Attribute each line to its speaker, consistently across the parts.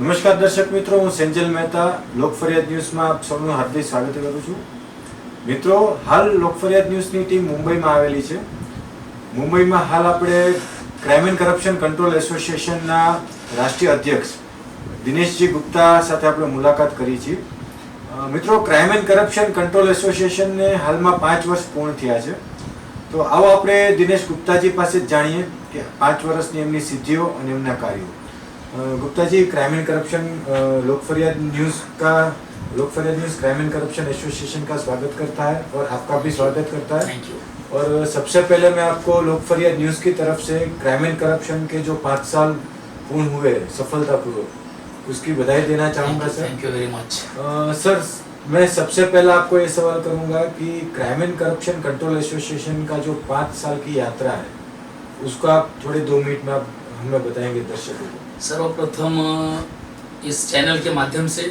Speaker 1: નમસ્કાર દર્શક મિત્રો, હું સેન્જલ મહેતા લોક ફરિયાદ ન્યૂઝમાં આપ સૌનું હાર્દિક સ્વાગત કરું છું. મિત્રો, હાલ લોક ફરિયાદ ન્યૂઝની ટીમ મુંબઈમાં આવેલી છે. મુંબઈમાં હાલ આપણે ક્રાઇમ એન્ડ કરપ્શન કંટ્રોલ એસોસિએશનના રાષ્ટ્રીય અધ્યક્ષ દિનેશજી ગુપ્તા સાથે આપણે મુલાકાત કરી છે. મિત્રો, ક્રાઇમ એન્ડ કરપ્શન કંટ્રોલ એસોસિએશનને હાલમાં 5 વર્ષ પૂર્ણ થયા છે. તો આવો આપણે દિનેશ ગુપ્તાજી પાસે જ જાણીએ કે 5 વર્ષની એમની સિદ્ધિઓ અને એમના કાર્યો. Gupta ji, crime and corruption लोक फरियाद news crime and corruption association का स्वागत करता है और आपका भी स्वागत करता है.
Speaker 2: Thank you.
Speaker 1: और सबसे पहले मैं आपको लोक फरियाद न्यूज़ की तरफ से क्राइम एंड करप्शन के जो 5 साल पूर्ण हुए सफलतापूर्वक, उसकी बधाई देना चाहूँगा sir.
Speaker 2: Thank you very much.
Speaker 1: Sir, मैं सबसे पहला आपको ये सवाल करूँगा कि crime and corruption control association का जो 5 साल की यात्रा है, उसको आप थोड़े 2 मिनट में आप हमें बताएंगे दर्शकों को.
Speaker 2: सर्वप्रथम इस चैनल के माध्यम से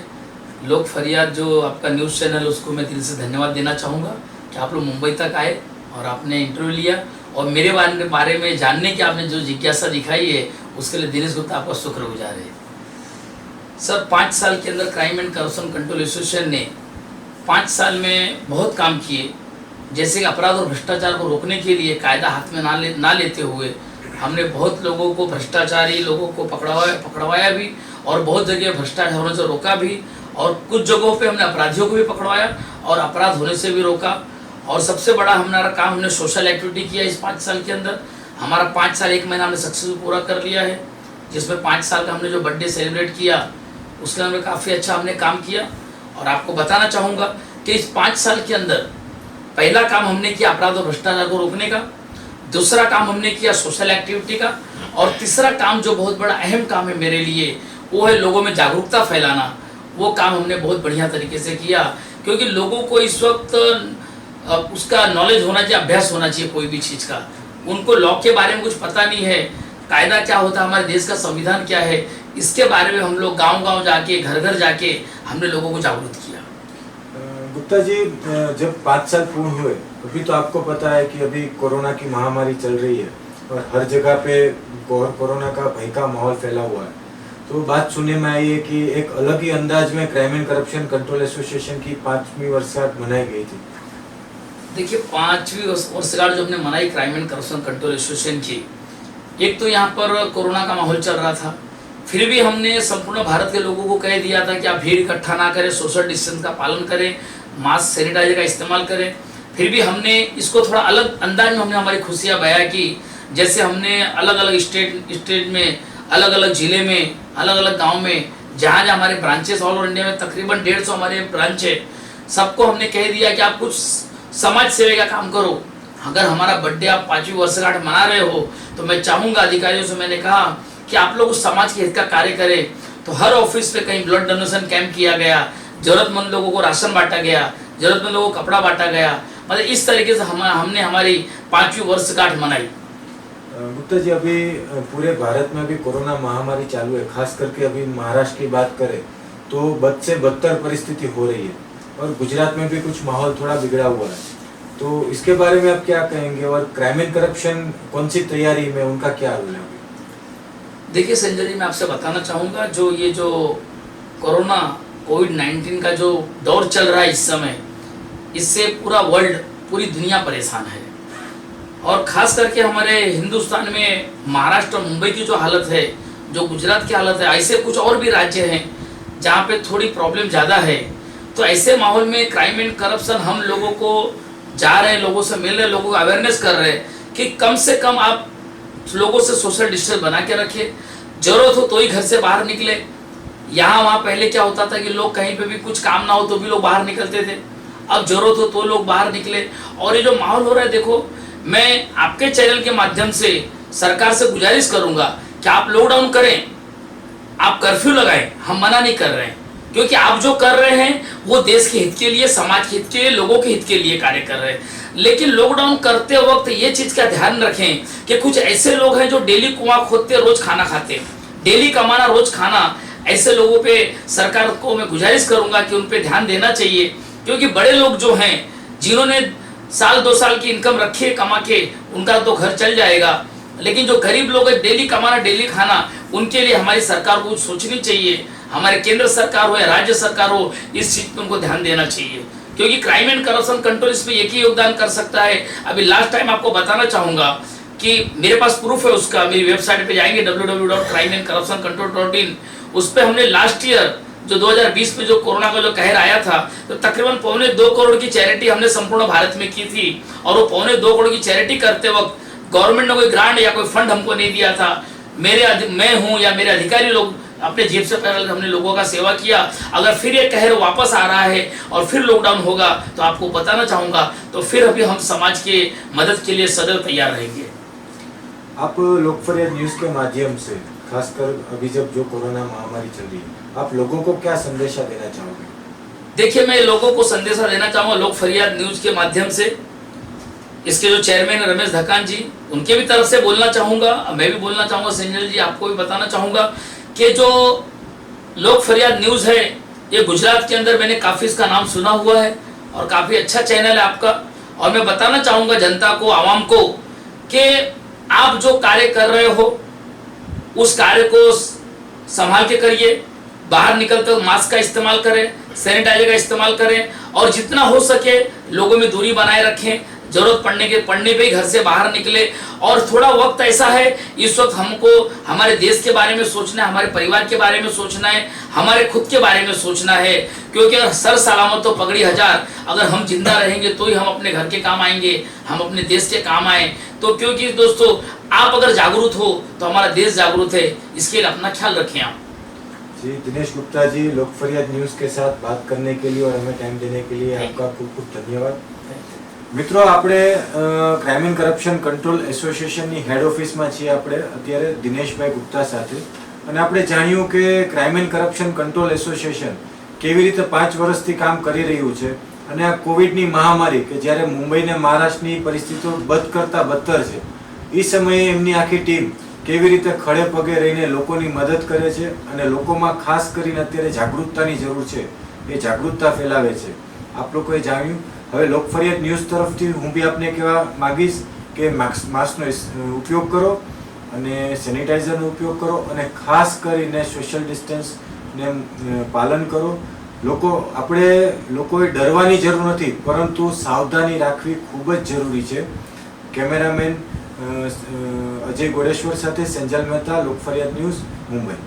Speaker 2: लोक फरियाद जो आपका न्यूज़ चैनल, उसको मैं दिल से धन्यवाद देना चाहूँगा कि आप लोग मुंबई तक आए और आपने इंटरव्यू लिया और मेरे बारे में जानने की आपने जो जिज्ञासा दिखाई है, उसके लिए दिनेश गुप्ता आपका शुक्रगुजार है. सर, 5 साल के अंदर crime and corruption control association ने 5 साल में बहुत काम किए. जैसे कि अपराध और भ्रष्टाचार को रोकने के लिए कायदा हाथ में ना लेते हुए हमने बहुत लोगों को, भ्रष्टाचारी लोगों को पकड़वाया भी और बहुत जगह भ्रष्टाचार होने से रोका भी, और कुछ जगहों पे हमने अपराधियों को भी पकड़वाया और अपराध होने से भी रोका. और सबसे बड़ा हमारा काम, हमने सोशल एक्टिविटी किया इस 5 साल के अंदर. हमारा 5 साल 1 महीना हमने सक्सेसफुल पूरा कर लिया है, जिसमें 5 साल का हमने जो बर्थडे सेलिब्रेट किया, उसके अंदर काफ़ी अच्छा हमने काम किया. और आपको बताना चाहूँगा कि इस 5 साल के अंदर पहला काम हमने किया अपराध और भ्रष्टाचार को रोकने का, दूसरा काम हमने किया सोशल एक्टिविटी का, और तीसरा काम जो बहुत बड़ा अहम काम है मेरे लिए, वो है लोगों में जागरूकता फैलाना. वो काम हमने बहुत बढ़िया तरीके से किया, क्योंकि लोगों को इस वक्त उसका नॉलेज होना चाहिए, अभ्यास होना चाहिए कोई भी चीज़ का. उनको लॉ के बारे में कुछ पता नहीं है, कायदा क्या होता है, हमारे देश का संविधान क्या है, इसके बारे में हम लोग गाँव-गाँव जाके, घर-घर जाके हमने लोगों को जागरूक किया.
Speaker 1: गुप्ता जी, जब 5 साल पूर्ण हुए, अभी तो आपको पता है कि अभी कोरोना की महामारी चल रही है और हर जगह पे कोरोना का भय का माहौल फैला हुआ है. तो बात सुनने में आई है कि एक अलग ही अंदाज में crime and corruption control association की 5वीं वर्षगांठ मनाई गई थी.
Speaker 2: देखिए, 5वीं वर्षगांठ जो हमने मनाई crime and corruption control association की, एक तो यहाँ पर कोरोना का माहौल चल रहा था, फिर भी हमने संपूर्ण भारत के लोगों को कह दिया था कि आप भीड़ इकट्ठा ना करें, सोशल डिस्टेंस का पालन करें, मास्क सैनिटाइजर का इस्तेमाल करें. फिर भी हमने इसको थोड़ा अलग अंदाज में हमने हमारी खुशियाँ बयां की. जैसे हमने अलग अलग स्टेट में, अलग अलग ज़िले में, अलग अलग गांव में, जहाँ जहाँ हमारे ब्रांचेस ऑल ओवर इंडिया में तकरीबन 150 हमारे ब्रांच है, सबको हमने कह दिया कि आप कुछ समाज सेवा का काम करो. अगर हमारा बर्थडे आप 5वीं वर्षगांठ मना रहे हो, तो मैं चाहूँगा, अधिकारियों से मैंने कहा कि आप लोग उस समाज के हित का कार्य करें. तो हर ऑफिस पे कहीं ब्लड डोनेशन कैंप किया गया, जरूरतमंद लोगों को राशन बांटा गया, जरूरतमंद लोगों को कपड़ा बांटा गया. मतलब इस तरीके से हमने हमारी 5वीं वर्षगांठ मनाई.
Speaker 1: गुप्ता जी, अभी पूरे भारत में अभी कोरोना महामारी चालू है. खास करके अभी महाराष्ट्र की बात करें तो बद से बदतर परिस्थिति हो रही है, और गुजरात में भी कुछ माहौल थोड़ा बिगड़ा हुआ है. तो इसके बारे में आप क्या कहेंगे, और क्राइम एंड करप्शन कौन सी तैयारी में, उनका क्या रोल है?
Speaker 2: देखिए संजय जी, मैं आपसे बताना चाहूँगा, जो कोरोना कोविड-19 का जो दौर चल रहा है इस समय, इससे पूरा वर्ल्ड, पूरी दुनिया परेशान है. और ख़ास करके हमारे हिंदुस्तान में महाराष्ट्र और मुंबई की जो हालत है, जो गुजरात की हालत है, ऐसे कुछ और भी राज्य हैं जहाँ पे थोड़ी प्रॉब्लम ज़्यादा है. तो ऐसे माहौल में क्राइम एंड करप्शन, हम लोगों को जा रहे हैं, लोगों से मिल रहे हैं, लोगों को अवेयरनेस कर रहे हैं कि कम से कम आप लोगों से सोशल डिस्टेंस बना के रखिए. ज़रूरत हो तो ही घर से बाहर निकले. यहाँ वहाँ पहले क्या होता था कि लोग कहीं पे भी कुछ काम ना हो तो भी लोग बाहर निकलते थे. अब जरूरत हो तो लोग बाहर निकले. और ये जो माहौल हो रहा है, देखो, मैं आपके चैनल के माध्यम से सरकार से गुजारिश करूंगा कि आप लॉकडाउन करें, आप कर्फ्यू लगाएं. हम मना नहीं कर रहे हैं, क्योंकि आप जो कर रहे हैं वो देश के हित के लिए, समाज के हित के लिए, लोगों के हित के लिए कार्य कर रहे हैं. लेकिन लॉकडाउन करते वक्त ये चीज़ का ध्यान रखें कि कुछ ऐसे लोग हैं जो डेली कुआं खोदते, रोज खाना खाते, डेली कमाना, रोज खाना. ऐसे लोगों पे सरकार को मैं गुजारिश करूंगा कि उन पे ध्यान देना चाहिए, क्योंकि बड़े लोग जो हैं, जिन्होंने साल 2 साल की इनकम रखी है कमा के, उनका तो घर चल जाएगा. लेकिन जो गरीब लोग हैं, डेली कमाना डेली खाना, उनके लिए हमारी सरकार को सोचनी चाहिए. हमारे केंद्र सरकार हो या राज्य सरकार हो, इस चीज पे उनको ध्यान देना चाहिए, क्योंकि क्राइम एंड करप्शन कंट्रोल इसमें एक ही योगदान कर सकता है। अभी लास्ट टाइम आपको बताना चाहूंगा कि मेरे पास प्रूफ है उसका, मेरी वेबसाइट पे जाएंगे www.crimeandcorruptioncontrol.in, उस पे हमने लास्ट ईयर जो 2020 में जो कोरोना का जो कहर आया था, तो तकरीबन 2.25 करोड़ की चैरिटी हमने संपूर्ण भारत में की थी। और वो 2.25 करोड़ की चैरिटी करते वक्त गवर्नमेंट ने कोई ग्रांट या कोई फंड हमको नहीं दिया था। मैं हूं या मेरे अधिकारी लोग अपने जेब से पैसा हमने लोगों का सेवा किया। अगर फिर ये कहर वापस आ रहा है और फिर लॉकडाउन होगा तो आपको बताना चाहूंगा, तो फिर अभी हम समाज के मदद के लिए सदैव तैयार रहेंगे।
Speaker 1: आप लोक फरियाद न्यूज के माध्यम से, खासकर अभी जब जो कोरोना महामारी चल रही है, आप लोगों को क्या संदेशा देना चाहोगे?
Speaker 2: देखिए, मैं लोगों को संदेशा देना चाहूंगा लोक फरियाद न्यूज के माध्यम से, इसके जो चेयरमैन रमेश धकान जी, उनके भी तरफ से बोलना चाहूंगा, मैं भी बोलना चाहूंगा, संजय जी आपको भी बताना चाहूंगा कि जो लोक फरियाद न्यूज है, ये गुजरात के अंदर मैंने काफी इसका नाम सुना हुआ है और काफी अच्छा चैनल है आपका। और मैं बताना चाहूंगा जनता को, आवाम को, कि आप जो कार्य कर रहे हो उस कार्य को संभाल के करिए। बाहर निकलते वक्त मास्क का इस्तेमाल करें, सैनिटाइजर का इस्तेमाल करें और जितना हो सके लोगों में दूरी बनाए रखें। जरूरत पड़ने पे ही घर से बाहर निकले। और थोड़ा वक्त ऐसा है, इस वक्त हमको हमारे देश के बारे में सोचना है, हमारे परिवार के बारे में सोचना है, हमारे खुद के बारे में सोचना है, क्योंकि अगर सर सलामत तो पगड़ी हजार, अगर हम जिंदा रहेंगे तो ही हम अपने घर के काम आएंगे, हम अपने देश के काम आए। तो क्योंकि दोस्तों, आप अगर जागरूक हो तो हमारा देश जागरूक है, इसके लिए अपना ख्याल रखें आप।
Speaker 1: जी, दिनेश गुप्ता जी, लोक फरियाद न्यूज के साथ बात करने के लिए और हमें टाइम देने के लिए आपका खूब खूब धन्यवाद। મિત્રો, આપણે ક્રાઇમ એન્ડ કરપ્શન કંટ્રોલ એસોસિએશનની હેડ ઓફિસમાં છીએ આપણે અત્યારે દિનેશભાઈ ગુપ્તા સાથે, અને આપણે જાણ્યું કે crime and corruption control association કેવી રીતે 5 વર્ષથી કામ કરી રહ્યું છે, અને આ કોવિડની મહામારી કે જ્યારે મુંબઈ ને મહારાષ્ટ્રની પરિસ્થિતિઓ બદ કરતા બદતર છે, એ સમયે એમની આખી ટીમ કેવી રીતે ખડે પગે રહીને લોકોની મદદ કરે છે અને લોકોમાં ખાસ કરીને અત્યારે જાગૃતતાની જરૂર છે, એ જાગૃતતા ફેલાવે છે, આપ લોકોએ જાણ્યું। હવે લોક ફરિયાદ ન્યૂઝ તરફથી હું બી આપને કહેવા માંગીશ કે માસ્કનો ઉપયોગ કરો અને સેનિટાઈઝરનો ઉપયોગ કરો અને ખાસ કરીને સોશિયલ ડિસ્ટન્સને પાલન કરો। લોકોએ ડરવાની જરૂર નથી, પરંતુ સાવધાની રાખવી ખૂબ જ જરૂરી છે। કેમેરામેન અજય ગોડેશ્વર સાથે સેન્જલ મહેતા, લોક ફરિયાદ ન્યૂઝ, મુંબઈ।